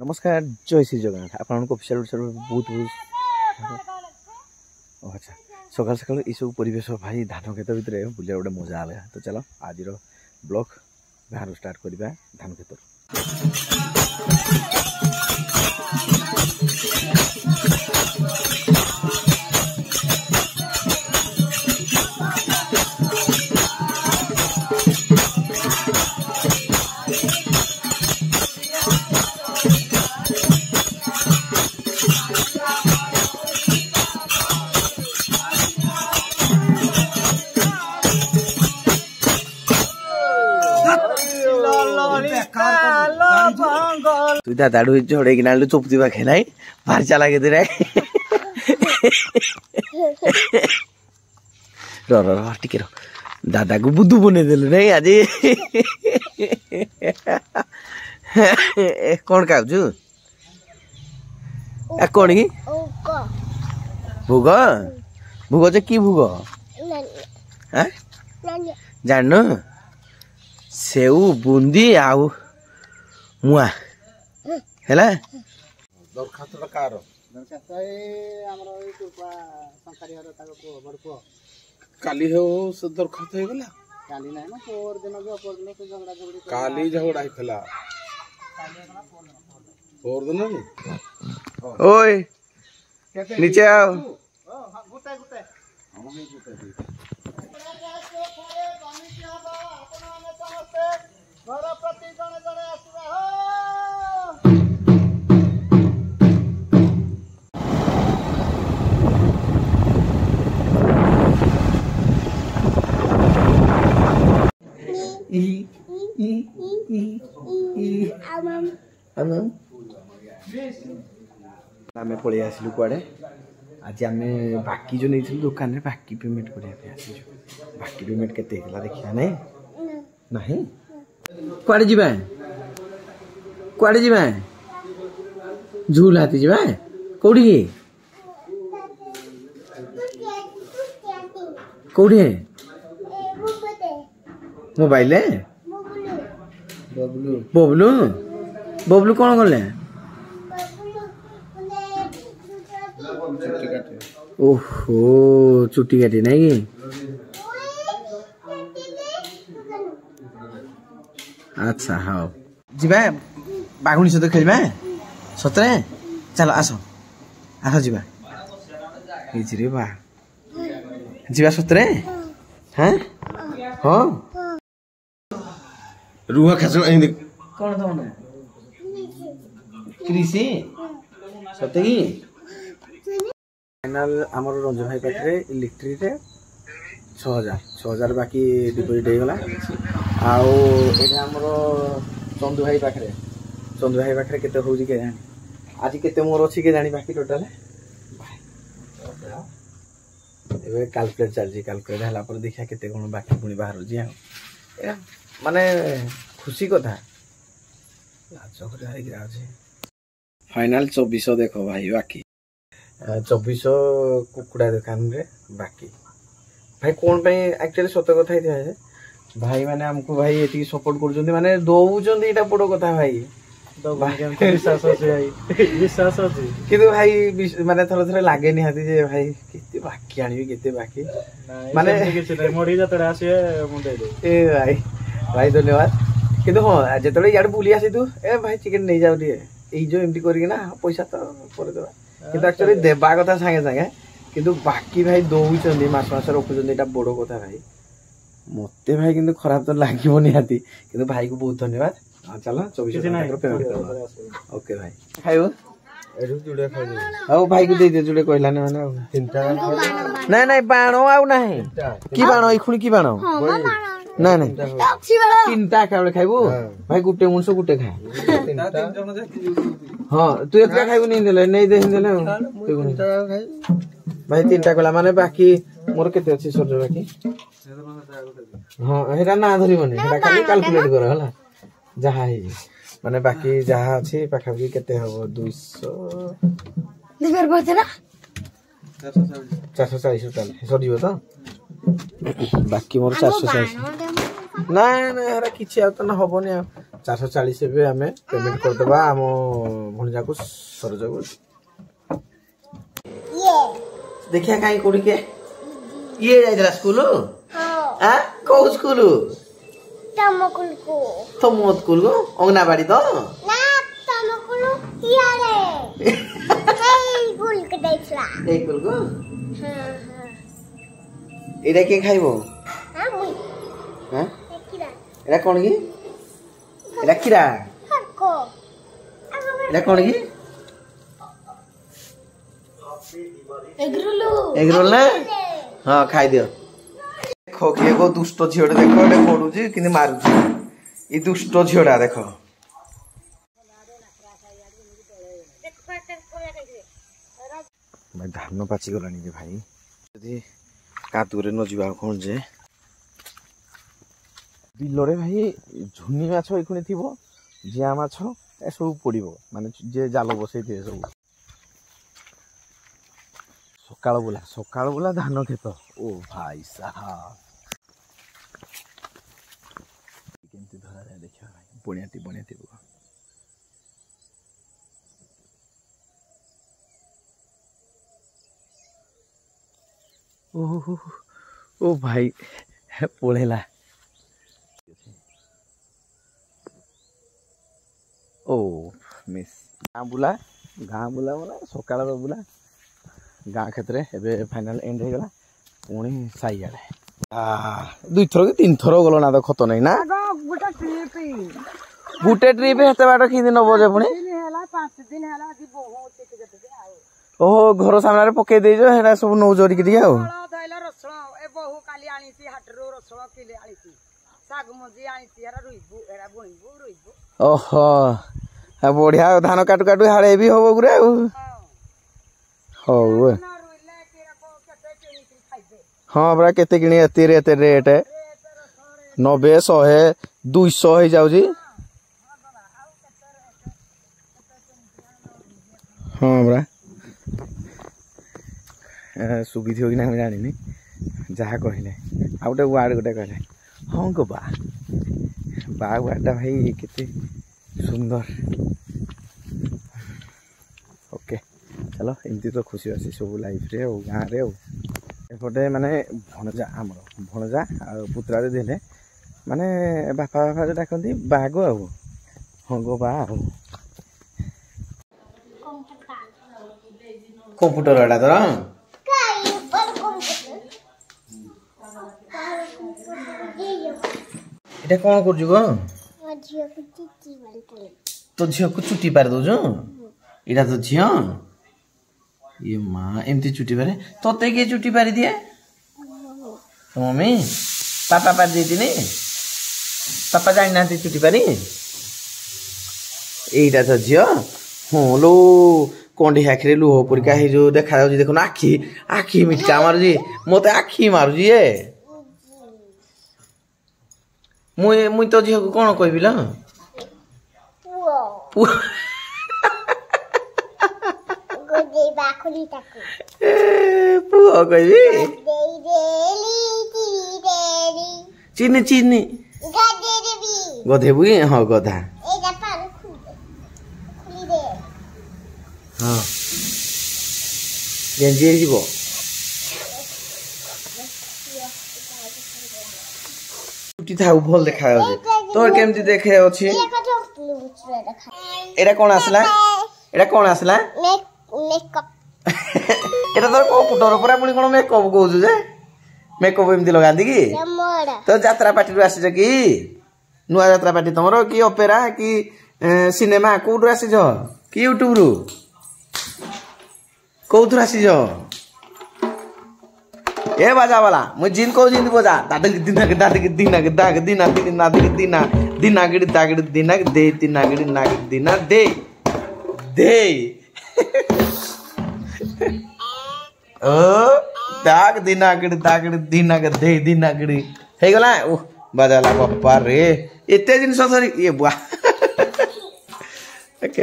नमस्कार जय श्री जगन्नाथ आपन को ऑफिशियल बहुत बहुत अच्छा सकाल सकाल ये सब परिवेश भाई धान खेत भितर बुलिया गोटे मजा आला तो चलो आज ब्लॉग बाहर स्टार्ट करवा धान खेत तु दादाडू झोड़े किना चोपती पाखे ना भारी चला के रे टिके दादा को बुद्धू बने देलु नहीं आज कौन खाऊ कौन की भोग भोग जे की भोग जान सेऊ बुंदी आउ मुआ हैला दरखास्त कार दरखास्त ए हमरो ई कुपा संकारी हर ताको को बड़को काली हो से दरखास्त हे गेला काली नै ना पोर दिन जो पोर दिन से झगड़ा झगड़ी काली झगड़ा हेला पोर दिन नहीं ओए नीचे आओ गुटे गुटे हम भी गुटे घर प्रति जने जने आसुरा हो आमे पळै आसिलु कुआडे आज आमे बाकी जो नहीं दुकान रे बाकी पेमेंट करिया आसिलु बाकी पेमेंट केते हला देखिया नै नाही कुआडे जिबा झूल हाथी जिबा कोडी कोडी मोबाइल है बबलू बबलू बबलू कौन गले ओहो चुट्टी काटी नहीं कि अच्छा हाँ जीवा बागुणी सहित खेलवा सतरे चलो आस आस जीवा रे बा जीवा सतरे हाँ हाँ रुह खास कौन तो कृषि सत्य की फाइनल आमर रंजन भाई पाखे इलेक्ट्रिक 6000 बाकी डिपोजिट हो गला आउ आमर चंदू भाई पाखे केते होउची के जानी आज केते मोर अछि के जानी बाकी टोटल एबे कैलकुलेट चलजी कैलकुलेट हला पर देखिया केते कोन बाकी पुनी बाहर जी माने खुशी कथा फाइनल 2400 देखो भाई बाकी 2400 कुकुड़ा दुकान रे बाकी भाई कौन पे एक्चुअली सत कथा है भाई माने हमको भाई एती सपोर्ट कर माने दौचंदी एटा बड़ कथा भाई विश्वास अछि भाई विश्वास अछि किंतु भाई माने थोड़ा थोड़ा लागे नि हाथी जे भाई केते बाकी आनिबी केते बाकी माने किछ मोडी जतडा आसे मु दे दे ए भाई भाई धन्यवाद किंतु हां जतडे याड बुली आसी तू ए भाई चिकन नहीं जाउ दिए एई जो एमटी करी ना पैसा तो कर देबा किंतु एक्चुअली देबा कथा संगे संगे किंतु बाकी भाई दौचंदी मास मास रखुचंदी एटा बड़ कथा भाई मते भाई किंतु खराब तो लागिबो नि हाथी किंतु भाई को बहुत धन्यवाद हां चलो 2400 पेमेंट कर ओके भाई खाइबो एडु जुड़े खाइ दे हां भाई को दे दे जुड़े कहला ने माने तीनटा नहीं नहीं बाणो आउ नहीं की बाणो ई खुणी की बाणो नहीं नहीं तीनटा खाबे खाइबो भाई गुटे मुनसो गुटे खा तीनटा तीन जन जा हां तू एकटा खाइबो नहीं देले नहीं दे देले तू तीनटा खाइ भाई तीनटा कहला माने बाकी मोर केते अछि सरज बाकी हां हेरा ना धरिबोनी हेरा खाली कैलकुलेट कर हला जहा है माने बाकी जहा अछि पाखा भी केते हबो 200 निबर बजे ना 440 टोटल सरीबो तो बाकी मोर 440 ना ना हरा किछि आ त ना होबोनी 440 बे हमें पेमेंट कर देबा हम भणजा को सरज को ये देखिया काई कोडी के ये जाइला स्कूल हां को स्कूल तमोत स्कूल अंगनाबाड़ी तो ना तमकुल यारे ए कुल को हां हां एडा के खाइबो हां मुई हां किरा एडा कोन की एडा किरा को एडा कोन की एगरोल ना हां खाइ दियो देखो के को दुष्ट झियोडा देखो एडा पडू जी किने मारू जी ई दुष्ट झियोडा देखो मैं धान पाची गलानी रे भाई जदी कादुरे न जीवा कोन जे बिलरे भाई झुनी माछ एखुनी थिबो जिया माछ ए सब पडिबो माने जे जाल बसै दे सब सकाळ बुला धान खेत ओ भाई साहब केमती धरा जाय देखिया भाई बणियाती ओ भाई पळेला ओ मिस गाँ बुला बोला सकाळ बुला गाँ क्षेत्र एबे फाइनल एंड हो गला पुणी साई आले दुई थर कि तीन थर गलो ना तो खत नहीं ना गुटे ट्रिप हेते बाट कि दिन नबो जे पुणी 5 दिन हला जी बहुत ओहो घर सामने पके दे जो हेरा सब नौ जोरी के आ बहु काली आनीसी हाटरो रसुण किले आनीसी साग मजी आनीसी हेरा रुइबु हेरा बणिबु रुइबु ओहो बढ़िया धान काटू काटू हाड़े भी होबो गुरे हो हाँ बरा केते किणी एते रेट 90 100 200 हो जाउ जी हाँ बरा सुविधि हो कि ना जानी जहाँ कहले आ गोटे वार्ड गोटे कहले हाँ गो बा वार्डा भाई केते सुंदर ओके चलो एमती तो खुशी अच्छी सब लाइफ रे गाँव रे एपटे माने भणजा आमर भणजा आ पुत्रा दिले माने बापा जो डाकती बाग आ हाँ गो बा कंप्यूटर एटा तोर एटा कौन कर गो तो झियो को चुटी पार दो जो इटा तो झियो ये माँ एमती चुटी पारे तोते के चुटी पारी दिए तो मम्मी पापा पार देती नहीं पापा जानी ना चुटी पारी एटा तो झियो हाँ लो कंडी आखिरे लुह परिका हे जो देखा जाउजी देखो आखी आखी मिटका मारुजी मते आखी मारुजी ए मुई तो झियो को कोन कहबी ल गोदे बाखुली ताकू पुओ कहबी चिनी चिनी गधे बुई हां गधा एजा पानी खुली दे हां गेंजी जीवो छुट्टी था भल देखा तोर केमती देखे अछि एटा कोन आसला मेकअप एटा तोर कंप्यूटर ऊपर पुनी कोन मेकअप कहू जे मेकअप एमती लगा दी की तो यात्रा पार्टी रु आसी कि नुआ यात्रा पार्टी तमरो कि ओपेरा कि सिनेमा कोडु आसी जो कि यूट्यूब रु कोथुर आसी जो ए बाजा वाला मु जिन को जिन बजा दादक दिना के दादक दिना के दाग दिना दिना दिना दिना गिड दागड दिना दे दिना गिड नाग दिना दे दे ओ दाग दिना दिना के दे दिना गिड हे गला ओ बाजाला बापा रे एते जिन सरी ये बुआ के